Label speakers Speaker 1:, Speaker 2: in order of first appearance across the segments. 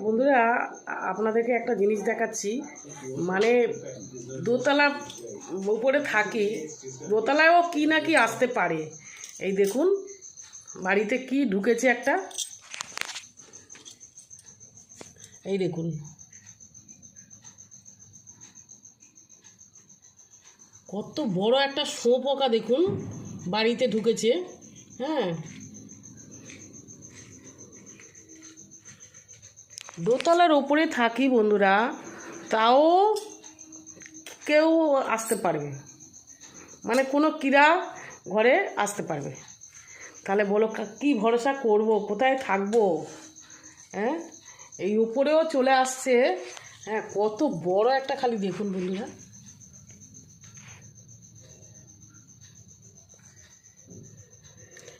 Speaker 1: বন্ধুরা আপনাদেরকে একটা জিনিস দেখাচ্ছি, মানে দোতলা উপরে থাকি, দোতলায়ও কি না কি আসতে পারে। এই দেখুন বাড়িতে কি ঢুকেছে একটা, এই দেখুন কত বড় একটা শুঁয়োপোকা দেখুন বাড়িতে ঢুকেছে। হ্যাঁ, দোতলার ওপরে থাকি বন্ধুরা, তাও কেউ আসতে পারবে, মানে কোনো কিরা ঘরে আসতে পারবে। তাহলে বলো কি ভরসা করব, কোথায় থাকবো? হ্যাঁ, এই উপরেও চলে আসছে। হ্যাঁ, কত বড় একটা, খালি দেখুন বন্ধুরা।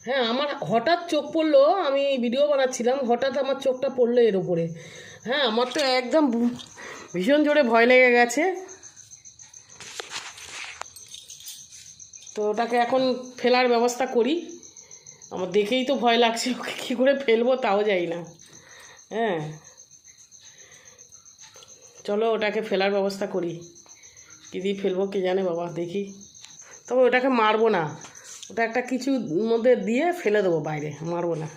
Speaker 1: হ্যাঁ, আমার হঠাৎ চোখ পড়লো, আমি ভিডিও বানাচ্ছিলাম, হঠাৎ আমার চোখটা পড়লো এর উপরে। হ্যাঁ, আমার তো একদম ভীষণ জোরে ভয় লেগে গেছে। তো ওটাকে এখন ফেলার ব্যবস্থা করি। আমার দেখেই তো ভয় লাগছে, ওকে কী করে ফেলবো তাও যাই না। হ্যাঁ, চলো ওটাকে ফেলার ব্যবস্থা করি। কী দিয়ে ফেলবো কে জানে বাবা, দেখি। তবে ওটাকে মারবো না, ওটা একটা কিছুর মধ্যে দিয়ে ফেলে দেবো বাইরে, মারবো না।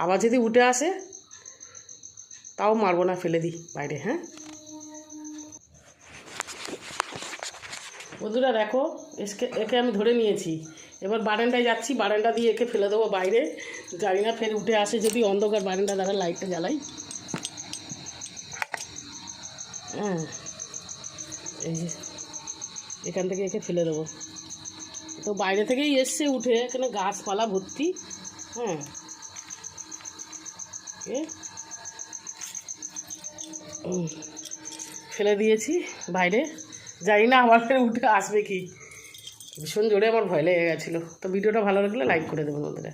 Speaker 1: আবার যদি উঠে আসে তাও মারবো না, ফেলে দিই বাইরে। হ্যাঁ বন্ধুরা দেখো, একে আমি ধরে নিয়েছি। এবার বারান্দায় যাচ্ছি, বারান্দা দিয়ে একে ফেলে দেবো বাইরে। জানি না ফের উঠে আসে যদি, অন্ধকার বারান্দা, দ্বারা লাইটটা জ্বালাই। হ্যাঁ, এই যে এখান থেকে একে ফেলে দেবো। তো বাইরে থেকেই এসছে উঠে, এখানে গাছপালা ভর্তি। হ্যাঁ, ফেলে দিয়েছি বাইরে, জানি না আবার ফের উঠে আসবে কি। ভীষণ জোরে আমার ভয় লেগে গেছিলো। তো ভিডিওটা ভালো লাগলে লাইক করে দেবেন বন্ধুরা।